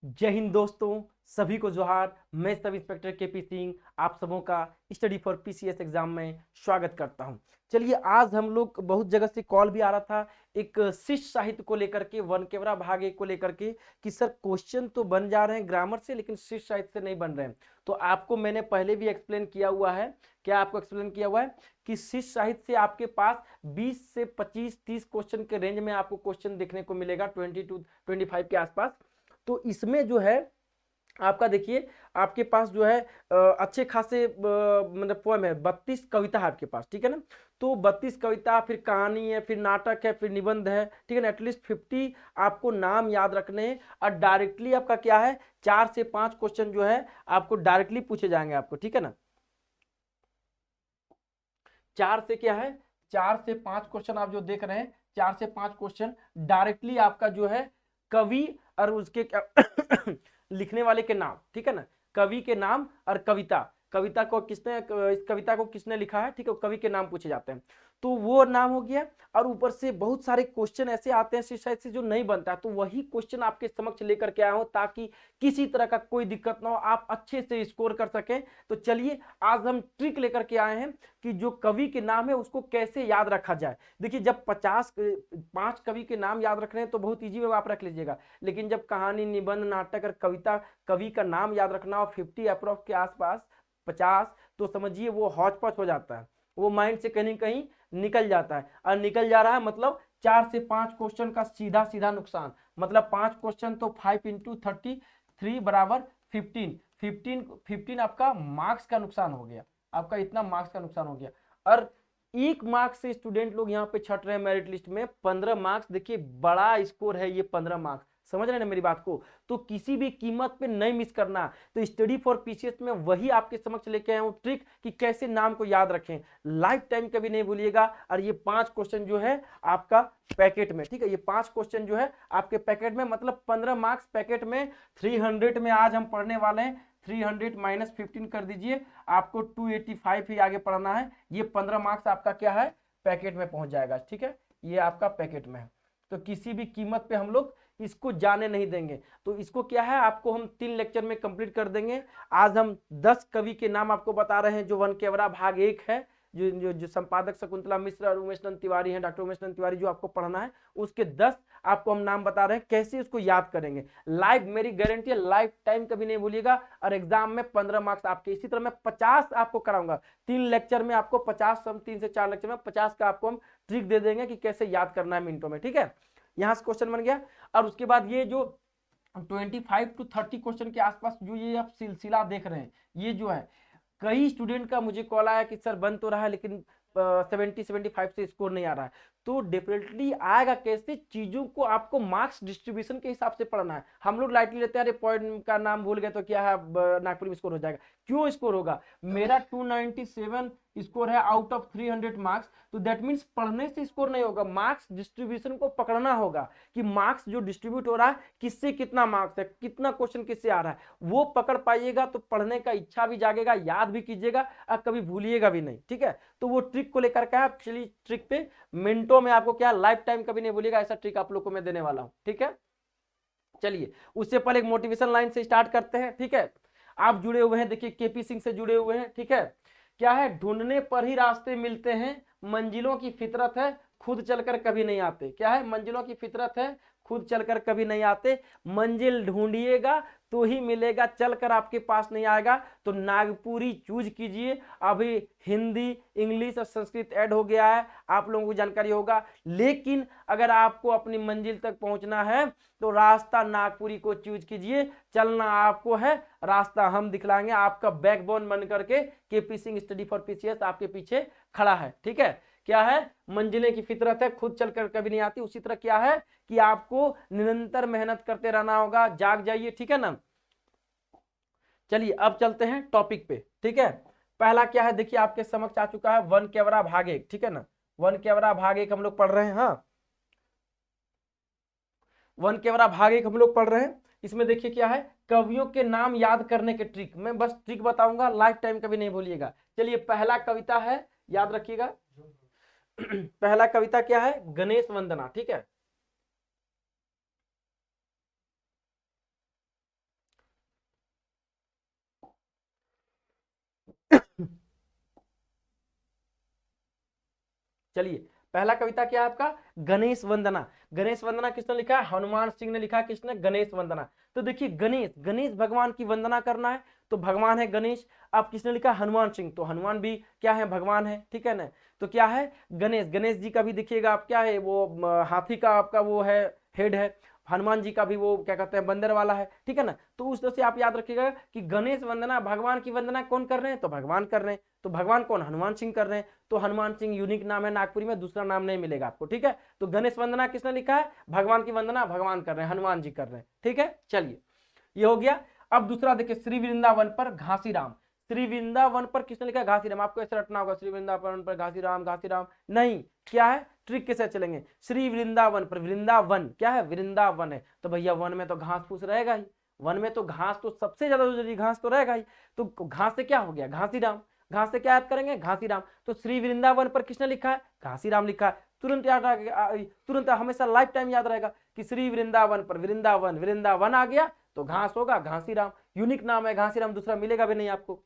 जय हिंद दोस्तों, सभी को जोहार। मैं सब इंस्पेक्टर केपी सिंह आप सबों का स्टडी फॉर पीसीएस एग्जाम में स्वागत करता हूं। चलिए, आज हम लोग बहुत जगह से कॉल भी आ रहा था एक शिष्ट साहित्य को लेकर के, वनकेवरा भाग 1 को लेकर के कि सर क्वेश्चन तो बन जा रहे हैं ग्रामर से, लेकिन शिष्ट साहित्य से नहीं बन रहे हैं। तो आपको मैंने पहले भी एक्सप्लेन किया हुआ है। क्या आपको एक्सप्लेन किया हुआ है कि शिष्ट साहित्य से आपके पास 20 से 25-30 क्वेश्चन के रेंज में आपको क्वेश्चन देखने को मिलेगा, 20 to 25 के आसपास। तो इसमें जो है आपका देखिए, आपके पास जो है अच्छे खासे मतलब पोएम है, 32 कविता है आपके पास, ठीक है ना। तो 32 कविता, फिर कहानी है, फिर नाटक है, फिर निबंध है, ठीक है ना। एटलीस्ट 50 आपको नाम याद रखने हैं। और डायरेक्टली आपका क्या है, 4 से 5 क्वेश्चन जो है आपको डायरेक्टली पूछे जाएंगे आपको, ठीक है ना। 4 से क्या है, 4 से 5 क्वेश्चन आप जो देख रहे हैं, 4 से 5 क्वेश्चन डायरेक्टली आपका जो है कवि और उसके क्या लिखने वाले के नाम, ठीक है ना। कवि के नाम और कविता, कविता को किसने, इस कविता को किसने लिखा है, ठीक है, कवि के नाम पूछे जाते हैं। तो वो नाम हो गया। और ऊपर से बहुत सारे क्वेश्चन ऐसे आते हैं शायद से जो नहीं बनता है, तो वही क्वेश्चन आपके समक्ष लेकर के आया हूं ताकि किसी तरह का कोई दिक्कत ना हो, आप अच्छे से स्कोर कर सकें। तो चलिए, आज हम ट्रिक लेकर के आए हैं कि जो कवि के नाम है उसको कैसे याद रखा जाए। देखिए, जब 5 कवि के नाम याद रख रहे हैं तो बहुत ईजी में आप रख लीजिएगा, लेकिन जब कहानी, निबंध, नाटक और कविता, कवि का नाम याद रखना और 50 अप्रोक्स के आसपास 50, तो समझिए वो हौच पौच हो जाता है, वो माइंड से कहीं कहीं निकल जाता है। और निकल जा रहा है मतलब 4 से 5 क्वेश्चन का सीधा सीधा नुकसान। मतलब 5 क्वेश्चन तो 5 इंटू 33 बराबर 15 आपका मार्क्स का नुकसान हो गया, आपका इतना मार्क्स का नुकसान हो गया। और 1 मार्क्स से स्टूडेंट लोग यहाँ पे छट रहे हैं मेरिट लिस्ट में, 15 मार्क्स। देखिए बड़ा स्कोर है ये 15 मार्क्स, समझ रहे हैं ना मेरी बात को। तो किसी भी कीमत पे नहीं मिस करना। तो स्टडी फॉर पीसीएस में वही आपके समक्ष लेके आया हूँ ट्रिक कि कैसे नाम को याद रखें, लाइफ टाइम कभी नहीं भूलिएगा। और ये 5 क्वेश्चन जो है आपका पैकेट में, ठीक है, ये 5 क्वेश्चन जो है आपके पैकेट में, मतलब 15 मार्क्स पैकेट में। 300 में आज हम पढ़ने वाले हैं, 300 माइनस 15 कर दीजिए, आपको 285 ही आगे पढ़ना है। ये 15 मार्क्स आपका क्या है, पैकेट में पहुंच जाएगा, ठीक है, ये आपका पैकेट में है। तो किसी भी कीमत पे हम लोग इसको जाने नहीं देंगे। तो इसको क्या है, आपको हम 3 लेक्चर में कंप्लीट कर देंगे। आज हम 10 कवि के नाम आपको बता रहे हैं, जो वनकेवरा भाग 1 है, जो संपादक शकुंतला मिश्र और उमेश नंद तिवारी हैं, डॉक्टर उमेश नंद तिवारी, जो आपको पढ़ना है, उसके 10 आपको हम नाम बता रहे हैं। कैसे उसको याद करेंगे, लाइव, मेरी गारंटी है लाइफ टाइम कभी नहीं भूलिएगा। और एग्जाम में 15 मार्क्स आपके। इसी तरह मैं 50 आपको कराऊंगा, 3 लेक्चर में आपको 50, 3 से 4 लेक्चर में 50 का आपको हम ट्रिक दे देंगे कि कैसे याद करना है मिनटों में, ठीक है। यहां से क्वेश्चन बन गया। और उसके बाद ये जो 25 to 30 क्वेश्चन के आसपास जो ये आप सिलसिला देख रहे हैं, ये जो है, कई स्टूडेंट का मुझे कॉल आया कि सर बन तो रहा है लेकिन 70-75 से स्कोर नहीं आ रहा है। तो डेफिनेटली आएगा कैसे, चीजों को आपको मार्क्स डिस्ट्रीब्यूशन के हिसाब से पढ़ना है। हम लोग लाइटली लेते हैं, अरे पॉइंट का नाम भूल गए तो क्या है, नागपुर में स्कोर हो जाएगा। क्यों स्कोर होगा, मेरा 297 स्कोर है आउट ऑफ 300 मार्क्स। तो दैट मीन्स पढ़ने से स्कोर नहीं होगा, मार्क्स डिस्ट्रीब्यूशन को पकड़ना होगा कि मार्क्स जो डिस्ट्रीब्यूट हो रहा है, किससे कितना मार्क्स है, कितना क्वेश्चन किससे आ रहा है, वो पकड़ पाइएगा तो पढ़ने का इच्छा भी जागेगा, याद भी कीजिएगा और कभी भूलिएगा भी नहीं, ठीक है। तो वो ट्रिक को लेकर के चलिए, ट्रिक पे मिनटों में आपको क्या, लाइफ टाइम कभी नहीं भूलिएगा, ऐसा ट्रिक आप लोग को मैं देने वाला हूं, ठीक है। चलिए, उससे पहले एक मोटिवेशन लाइन से स्टार्ट करते हैं, ठीक है। आप जुड़े हुए हैं, देखिए केपी सिंह से जुड़े हुए हैं, ठीक है। क्या है, ढूंढने पर ही रास्ते मिलते हैं, मंजिलों की फितरत है, खुद चलकर कभी नहीं आते। क्या है, मंजिलों की फितरत है, खुद चलकर कभी नहीं आते। मंजिल ढूंढिएगा तो ही मिलेगा, चलकर आपके पास नहीं आएगा। तो नागपुरी चूज कीजिए। अभी हिंदी, इंग्लिश और संस्कृत ऐड हो गया है, आप लोगों को जानकारी होगा। लेकिन अगर आपको अपनी मंजिल तक पहुंचना है तो रास्ता नागपुरी को चूज कीजिए। चलना आपको है, रास्ता हम दिखलाएंगे। आपका बैकबोन बन करके KP Singh study for PCS आपके पीछे खड़ा है, ठीक है। क्या है, मंजिलें की फितरत है, खुद चलकर कभी नहीं आती। उसी तरह क्या है कि आपको निरंतर मेहनत करते रहना होगा, जाग जाइए, ठीक है ना। चलिए अब चलते हैं टॉपिक पे, ठीक है। पहला क्या है, देखिए आपके समक्ष आ चुका है, वनकेवरा भाग 1, ठीक है ना। वनकेवरा भाग 1 हम लोग पढ़ रहे हैं, हाँ, वनकेवरा भाग 1 हम लोग पढ़ रहे हैं। इसमें देखिए क्या है, कवियों के नाम याद करने के ट्रिक, मैं बस ट्रिक बताऊंगा, लाइफ टाइम कभी नहीं भूलिएगा। चलिए, पहला कविता है, याद रखिएगा। पहला कविता क्या है, गणेश वंदना, ठीक है। चलिए पहला कविता क्या है आपका, गणेश वंदना। गणेश वंदना किसने लिखा है, हनुमान सिंह ने लिखा। किसने, गणेश वंदना। तो देखिए गणेश, गणेश भगवान की वंदना करना है तो भगवान है गणेश। अब किसने लिखा, हनुमान सिंह, तो हनुमान भी क्या है, भगवान है, ठीक है ना। तो क्या है, गणेश, गणेश जी का भी देखिएगा आप क्या है, वो हाथी का आपका वो है, हेड है। हनुमान जी का भी वो क्या कहते हैं, बंदर वाला है, ठीक है ना। तो उस तरह से आप याद रखिएगा कि गणेश वंदना, भगवान की वंदना कौन कर रहे हैं, तो भगवान कर रहे हैं। तो भगवान कौन, हनुमान सिंह कर रहे हैं। तो हनुमान सिंह यूनिक नाम है नागपुरी में, दूसरा नाम नहीं मिलेगा आपको, ठीक है। तो गणेश वंदना किसने लिखा है, भगवान की वंदना भगवान कर रहे हैं, हनुमान जी कर रहे हैं, ठीक है। चलिए ये हो गया। अब दूसरा देखिए, श्री वृंदावन पर घासीराम। श्री वृंदावन पर किसने लिखा है, घासीराम। आपको ऐसे रटना होगा, श्री वृंदावन पर घासीराम, घासीराम नहीं, क्या है, ट्रिक के साथ चलेंगे। श्री वृंदावन पर, वृंदावन क्या है, वृंदावन है, तो भैया वन में तो घास फूस रहेगा ही, वन में तो घास तो सबसे ज्यादा जरूरी, घास तो रहेगा ही। तो घास से क्या हो गया, घासीराम। घास से क्या याद करेंगे, घासीराम। तो श्री वृंदावन पर किसने लिखा है, घासीराम लिखा है। तुरंत याद आ गया, तुरंत हमेशा लाइफ टाइम याद रहेगा कि श्री वृंदावन पर, वृंदावन, वृंदावन आ गया तो घास होगा घासीराम, यूनिक नाम है घासीराम, दूसरा मिलेगा भी नहीं आपको।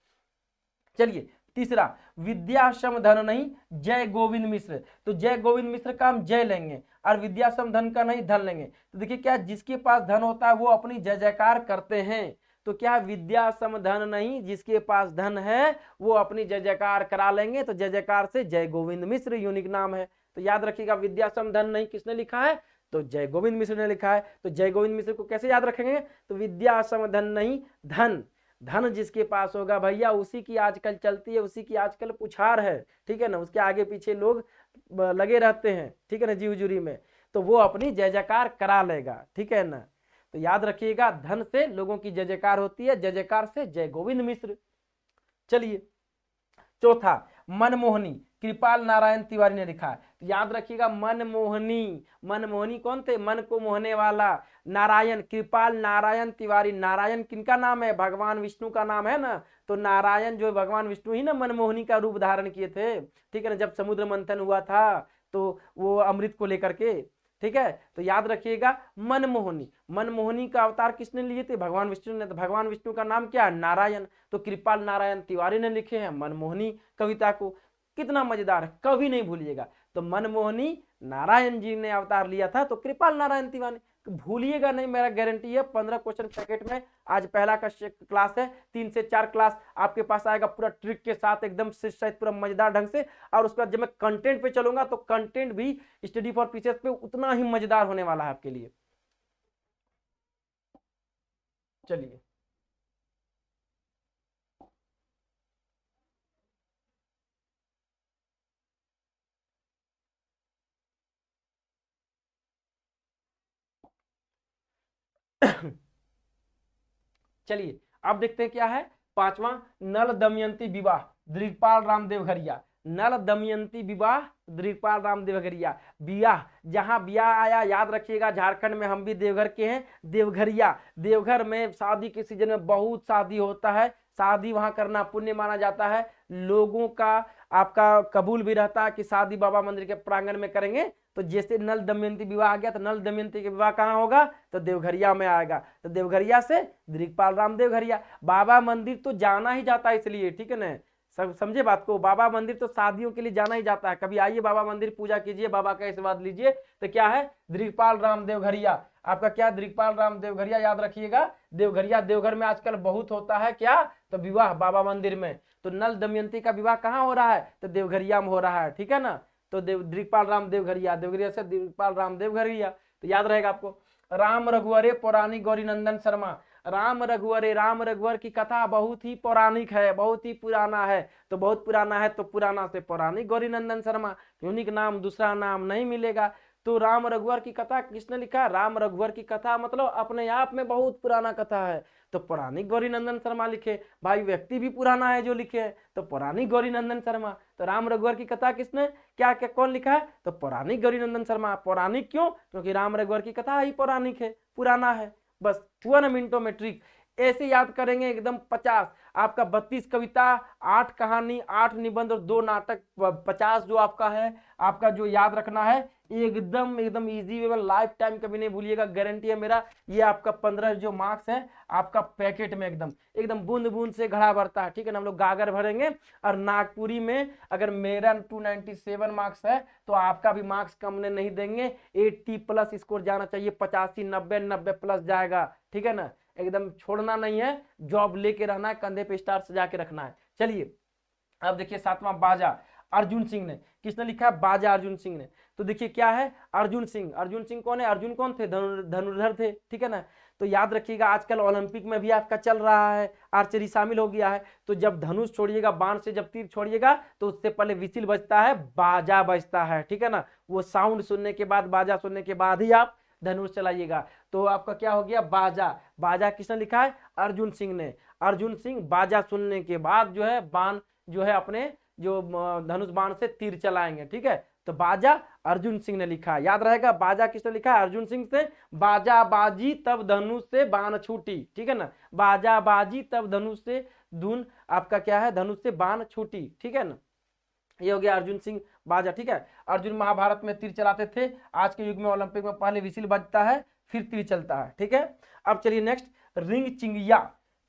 चलिए तीसरा, विद्याश्रम धन नहीं जय गोविंद मिश्र। तो जय गोविंद मिश्र का हम जय लेंगे और विद्याश्रम धन का नहीं धन लेंगे। तो देखिए क्या, जिसके पास धन होता है वो अपनी जय जयकार करते हैं। तो क्या, विद्याश्रम धन नहीं, जिसके पास धन है वो अपनी जय जयकार करा लेंगे। तो जय जयकार से जय गोविंद मिश्र यूनिक नाम है। तो याद रखिएगा, विद्याश्रम धन नहीं किसने लिखा है, तो जय गोविंद मिश्र ने लिखा है। तो जय गोविंद मिश्र को कैसे याद रखेंगे, तो विद्याश्रम धन नहीं धन, धन जिसके पास होगा भैया उसी की आजकल चलती है, उसी की आजकल पुछार है, ठीक है ना। उसके आगे पीछे लोग लगे रहते हैं, ठीक है ना, जी हुजूरी में, तो वो अपनी जय जयकार करा लेगा, ठीक है ना। तो याद रखिएगा, धन से लोगों की जय जयकार होती है, जय जयकार से जय गोविंद मिश्र। चलिए चौथा, मनमोहनी, कृपाल नारायण तिवारी ने लिखा है। तो याद रखिएगा, मनमोहनी, मनमोहनी कौन थे, मन को मोहने वाला। नारायण, कृपाल नारायण तिवारी। नारायण किनका नाम है, भगवान विष्णु का नाम है ना। तो नारायण जो भगवान विष्णु ही ना मनमोहनी का रूप धारण किए थे, ठीक है ना, जब समुद्र मंथन हुआ था तो वो अमृत को लेकर के, ठीक है। तो याद रखिएगा, मनमोहनी, मनमोहनी का अवतार किसने लिए थे, भगवान विष्णु ने। तो भगवान विष्णु का नाम क्या है, नारायण। तो कृपाल नारायण तिवारी ने लिखे हैं मनमोहनी कविता को। कितना मजेदार है, कभी नहीं भूलिएगा। तो मनमोहनी नारायण जी ने अवतार लिया था, तो कृपाल नारायण तिवारी, भूलिएगा नहीं, मेरा गारंटी है। 15 क्वेश्चन पैकेट में आज पहला का क्लास है, 3 से 4 क्लास आपके पास आएगा पूरा ट्रिक के साथ, एकदम सहित पूरा मजेदार ढंग से। और उसके बाद जब मैं कंटेंट पे चलूंगा तो कंटेंट भी स्टडी फॉर टीचर्स पे उतना ही मजेदार होने वाला है आपके लिए। चलिए चलिए अब देखते हैं क्या है, पांचवा, नल दमयंती विवाह, दिलीपाल राम देवघरिया। नल दमयंती विवाह, दिलीपाल राम देवघरिया। ब्याह, जहां ब्याह आया याद रखिएगा, झारखंड में हम भी देवघर के हैं, देवघरिया। देवघर में शादी के सीजन में बहुत शादी होता है, शादी वहां करना पुण्य माना जाता है। लोगों का आपका कबूल भी रहता है कि शादी बाबा मंदिर के प्रांगण में करेंगे। तो जैसे नल दमयंती विवाह आ गया, तो नल दमयंती के विवाह कहाँ होगा, तो देवघरिया में आएगा। तो देवघरिया से दिलीपाल राम देवघरिया। बाबा मंदिर तो जाना ही जाता है इसलिए, ठीक है ना, सब समझे बात को। बाबा मंदिर तो शादियों के लिए जाना ही जाता है। कभी आइए बाबा मंदिर, पूजा कीजिए, बाबा का आशीर्वाद लीजिए। तो क्या है, दिलीपाल राम देवघरिया आपका, क्या, दिलीपाल राम देवघरिया याद रखिएगा। देवघरिया, देवघर में आजकल बहुत होता है क्या, तो विवाह बाबा मंदिर में। तो नल दमयंती का विवाह कहाँ हो रहा है, तो देवघरिया में हो रहा है, ठीक है ना। तो दिलीपाल राम देवघरिया, देवघरिया से दिलीपाल राम देवघरिया, तो याद रहेगा आपको। राम रघुवरे पौराणिक गौरी नंदन शर्मा। राम रघुवरे, राम रघुवर की कथा बहुत ही पौराणिक है, बहुत ही पुराना है। तो बहुत पुराना है तो पुराना से पौराणिक गौरी नंदन शर्मा, यूनिक नाम, दूसरा नाम नहीं मिलेगा। तो राम रघुवर की कथा किसने लिखा, राम रघुवर की कथा मतलब अपने आप में बहुत पुराना कथा है, तो पौराणिक गौरी नंदन शर्मा लिखे। भाई व्यक्ति भी पुराना है जो लिखे है, तो पौराणिक गौरी नंदन शर्मा। तो राम रघुवर की कथा किसने, क्या क्या कौन लिखा है, तो पौराणिक गौरी नंदन शर्मा। पौराणिक क्यों, क्योंकि राम रघुवर की कथा ही पौराणिक है, पुराना है। बस हुआ ना मिनटों में ट्रिक। ऐसे याद करेंगे एकदम 50 आपका 32 कविता, 8 कहानी, 8 निबंध और 2 नाटक, 50 जो आपका है, आपका जो याद रखना है एकदम एकदम इजी वे में, लाइफ टाइम कभी नहीं भूलिएगा, गारंटी है मेरा। ये आपका 15 जो मार्क्स है आपका पैकेट में एकदम एकदम बूंद बूंद से घड़ा भरता है, ठीक है ना। हम लोग गागर भरेंगे और नागपुरी में अगर मेरा 297 मार्क्स है तो आपका भी मार्क्स कम नहीं देंगे, 80 प्लस स्कोर जाना चाहिए, 85 90 90 प्लस जाएगा, ठीक है ना। एकदम छोड़ना नहीं है, जॉब लेके रहना है, कंधे पे स्टार सजा के रखना है। चलिए अब देखिए 7वां बाजा अर्जुन सिंह ने, किसने लिखा है? बाजा अर्जुन सिंह ने। तो देखिए क्या है अर्जुन सिंह, अर्जुन सिंह कौन है? अर्जुन कौन थे? धनुर्धर थे, ठीक है ना। तो याद रखिएगा आजकल ओलंपिक में भी आपका चल रहा है, आर्चरी शामिल हो गया है, तो जब धनुष छोड़िएगा, बाण से जब तीर छोड़िएगा तो उससे पहले विसिल बजता है, बाजा बजता है, ठीक है ना। वो साउंड सुनने के बाद, बाजा सुनने के बाद ही आप धनुष चलाइएगा। तो आपका क्या हो गया? बाजा। बाजा किसने लिखा है? अर्जुन सिंह ने। अर्जुन सिंह बाजा सुनने के बाद जो है बाण जो है अपने जो धनुष बाण से तीर चलाएंगे, ठीक है। तो बाजा अर्जुन सिंह ने लिखा है, याद रहेगा। बाजा किसने लिखा है? अर्जुन सिंह से। बाजा बाजी तब धनुष से बाण छूटी, ठीक है ना। बाजा बाजी तब धनुष से धुन आपका क्या है? धनुष से बाण छूटी, ठीक है ना। ये हो गया अर्जुन सिंह बाजा, ठीक है। अर्जुन महाभारत में तीर चलाते थे, आज के युग में ओलंपिक में पहले विसिल बजता है फिर तीर चलता है, ठीक है। अब चलिए नेक्स्ट, रिंग चिंगिया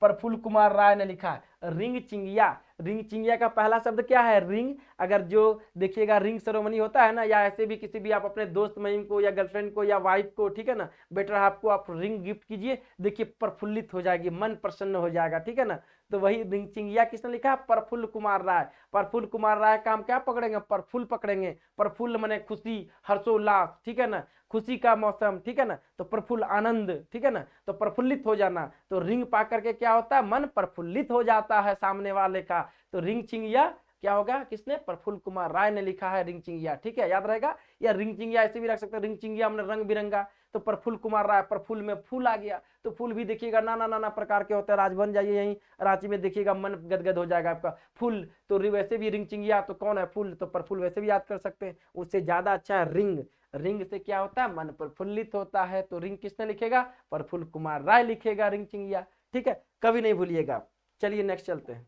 प्रफुल्ल कुमार राय ने लिखा है। रिंग चिंगिया, रिंग चिंगिया का पहला शब्द क्या है? रिंग। अगर जो देखिएगा रिंग सेरेमनी होता है ना, या ऐसे भी किसी भी आप अपने दोस्त महिम को या गर्लफ्रेंड को या वाइफ को, ठीक है ना, बेटर हाफ को आप रिंग गिफ्ट कीजिए, देखिए प्रफुल्लित हो जाएगी, मन प्रसन्न हो जाएगा, ठीक है ना। तो वही रिंग चिंगिया किसने लिखा है? प्रफुल्ल कुमार राय। प्रफुल्ल कुमार राय का हम क्या पकड़ेंगे? प्रफुल्ल पकड़ेंगे। प्रफुल्ल माने खुशी, हर्षोल्लास, ठीक है ना, खुशी का मौसम, ठीक है ना। तो प्रफुल्ल आनंद, ठीक है ना, तो प्रफुल्लित हो जाना। तो रिंग पा करके क्या होता है? मन प्रफुल्लित हो जाता है सामने वाले का। तो रिंग चिंगिया क्या होगा? किसने? प्रफुल्ल कुमार राय ने लिखा है रिंग चिंगिया, ठीक है, याद रहेगा। या रिंग चिंगिया ऐसे भी रख सकते हैं, रिंग चिंगिया हमने रंग बिरंगा, तो प्रफुल्ल कुमार राय, प्रफुल्ल में फूल आ गया। तो फूल भी देखिएगा नाना नाना प्रकार के होते हैं, राजभवन जाइए यहीं रांची में देखिएगा, मन गदगद हो जाएगा आपका। फूल तो वैसे भी रिंग चिंगिया तो कौन है? फूल। तो प्रफुल्ल वैसे भी याद कर सकते हैं, उससे ज्यादा अच्छा है रिंग। रिंग से क्या होता है? मन प्रफुल्लित होता है। तो रिंग किसने लिखेगा? प्रफुल्ल कुमार राय लिखेगा रिंग चिंगिया, ठीक है, कभी नहीं भूलिएगा। चलिए नेक्स्ट चलते हैं।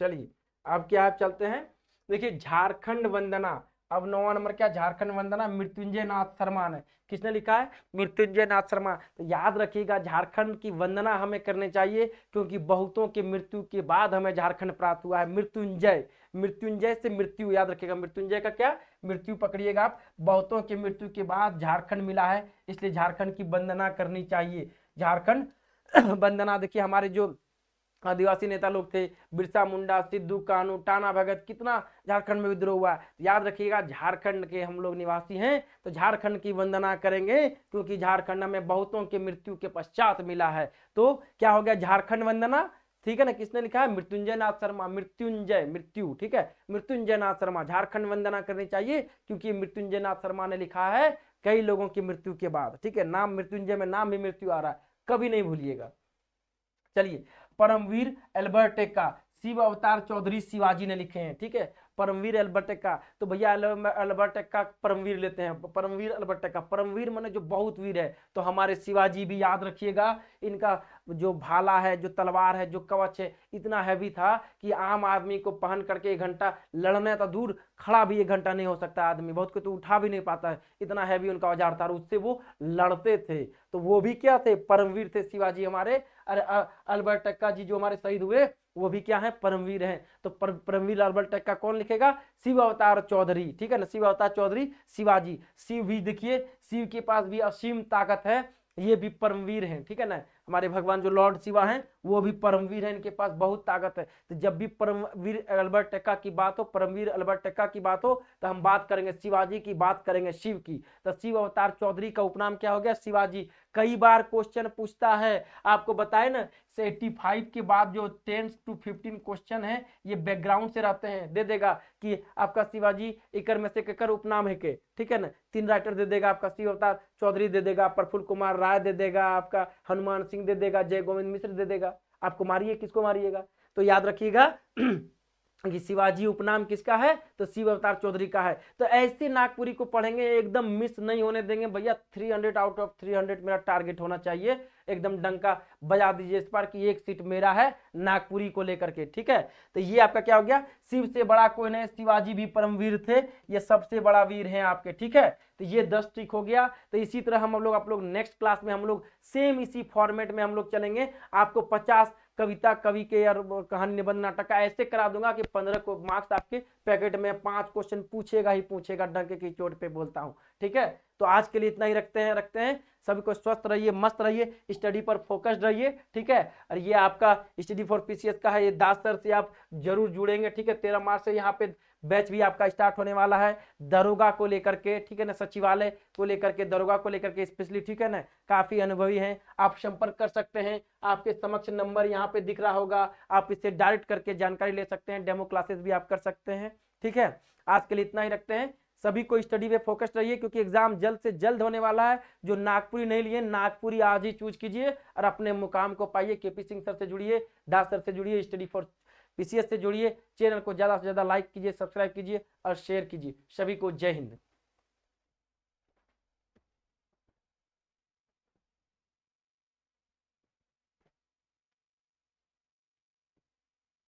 चलिए अब क्या आप चलते हैं, देखिए झारखंड वंदना। अब 9वां नंबर क्या? झारखंड वंदना, मृत्युंजय नाथ शर्मा ने। किसने लिखा है? मृत्युंजय नाथ शर्मा। तो याद रखिएगा झारखंड की वंदना हमें करनी चाहिए, क्योंकि बहुतों की मृत्यु के बाद हमें झारखंड प्राप्त हुआ है। मृत्युंजय, मृत्युंजय से मृत्यु, याद रखिएगा मृत्युंजय का क्या? मृत्यु पकड़िएगा आप। बहुतों की मृत्यु के बाद झारखंड मिला है, इसलिए झारखंड की वंदना करनी चाहिए। झारखंड वंदना, देखिए हमारे जो आदिवासी नेता लोग थे, बिरसा मुंडा, सिद्धू कानू, टाना भगत, कितना झारखंड में विद्रोह हुआ। याद रखिएगा झारखंड के हम लोग निवासी हैं, तो झारखंड की वंदना करेंगे, क्योंकि झारखंड में बहुतों के मृत्यु के पश्चात मिला है। तो क्या हो गया? झारखंड वंदना, ठीक है ना। किसने लिखा है? मृत्युंजय नाथ शर्मा। मृत्युंजय, मृत्यु, ठीक है, मृत्युंजय नाथ शर्मा। झारखंड वंदना करनी चाहिए, क्योंकि मृत्युंजय नाथ शर्मा ने लिखा है कई लोगों की मृत्यु के बाद, ठीक है। नाम मृत्युंजय में नाम भी मृत्यु आ रहा है, कभी नहीं भूलिएगा। चलिए परमवीर एल्बर्ट एक्का, शिव अवतार चौधरी शिवाजी ने लिखे हैं, ठीक है। परमवीर एल्बर्ट एक्का, तो भैया एल्बर्ट एक्का परमवीर लेते हैं। परमवीर एल्बर्ट एक्का, परमवीर माने जो बहुत वीर है, तो हमारे शिवाजी भी याद रखिएगा। इनका जो भाला है, जो तलवार है, जो कवच है, इतना हैवी था कि आम आदमी को पहन करके 1 घंटा लड़ने तो दूर, खड़ा भी 1 घंटा नहीं हो सकता आदमी, बहुत को तो उठा भी नहीं पाता है, इतना हैवी उनका औजार था, उससे वो लड़ते थे। तो वो भी क्या थे? परमवीर थे शिवाजी हमारे। अरे अल्बर्ट एक्का जी जो हमारे शहीद हुए, वो भी क्या है? परमवीर हैं। तो परमवीर अल्बर्ट एक्का कौन लिखेगा? शिव अवतार चौधरी, ठीक है ना, शिव अवतार चौधरी शिवाजी। शिव भी देखिए, शिव के पास भी असीम ताकत है, ये भी परमवीर हैं, ठीक है ना। हमारे भगवान जो लॉर्ड शिवा हैं वो भी परमवीर हैं, इनके पास बहुत ताकत है। तो जब भी परमवीर अल्बर्ट एक्का की बात हो, परमवीर अल्बर्ट एक्का की बात हो, तो हम बात करेंगे शिवाजी की, बात करेंगे शिव की। तो शिव अवतार चौधरी का उपनाम क्या हो गया? शिवाजी। कई बार क्वेश्चन पूछता है, आपको बताए ना 85 के बाद जो 10 to 15 क्वेश्चन है ये बैकग्राउंड से रहते हैं, दे देगा कि आपका शिवाजी एकर में से केकर उपनाम है के, ठीक है ना, 3 राइटर दे देगा, आपका शिव अवतार चौधरी दे देगा, प्रफुल्ल कुमार राय दे देगा, आपका हनुमान सिंह दे देगा, जय गोविंद मिश्र दे देगा। आपको मारिए, किसको मारिएगा? तो याद रखिएगा कि शिवाजी उपनाम किसका है? तो शिव अवतार चौधरी का है। तो ऐसे नागपुरी को पढ़ेंगे, एकदम मिस नहीं होने देंगे भैया। 300 आउट ऑफ 300 मेरा टारगेट होना चाहिए, एकदम डंका बजा दीजिए इस बार कि 1 सीट मेरा है नागपुरी को लेकर के, ठीक है। तो ये आपका क्या हो गया? शिव से बड़ा कोई नहीं, शिवाजी भी परमवीर थे, ये सबसे बड़ा वीर हैं आपके, ठीक है। तो ये 10 ट्रिक हो गया। तो इसी तरह हम लोग नेक्स्ट क्लास में हम लोग सेम इसी फॉर्मेट में हम लोग चलेंगे। आपको 50 कविता, कवि के और कहानी, निबंध, नाटक का ऐसे करा दूंगा कि 15 को मार्क्स आपके पैकेट में। 5 क्वेश्चन पूछेगा ही पूछेगा, डंके की चोट पे बोलता हूं, ठीक है। तो आज के लिए इतना ही रखते हैं। सभी को स्वस्थ रहिए, मस्त रहिए, स्टडी पर फोकस्ड रहिए, ठीक है। और ये आपका स्टडी फॉर पीसीएस का है, ये दास सर से आप जरूर जुड़ेंगे, ठीक है। 13 मार्च से यहाँ पे बैच भी आपका स्टार्ट होने वाला है दरोगा को लेकर के, ठीक है ना, सचिवालय को लेकर के, दरोगा को लेकर के स्पेशली, ठीक है ना। काफी अनुभवी हैं, आप संपर्क कर सकते हैं, आपके समक्ष नंबर यहाँ पे दिख रहा होगा, आप इससे डायरेक्ट करके जानकारी ले सकते हैं, डेमो क्लासेस भी आप कर सकते हैं, ठीक है। आज के लिए इतना ही रखते हैं। सभी को स्टडी पे फोकस्ड रहिए क्योंकि एग्जाम जल्द से जल्द होने वाला है। जो नागपुरी नहीं लिए, नागपुरी आज ही चूज कीजिए और अपने मुकाम को पाइए। केपी सिंह सर से जुड़िए, दास सर से जुड़िए, स्टडी फॉर पीसीएस से जुड़िए। चैनल को ज्यादा से ज्यादा लाइक कीजिए, सब्सक्राइब कीजिए और शेयर कीजिए। सभी को जय हिंद।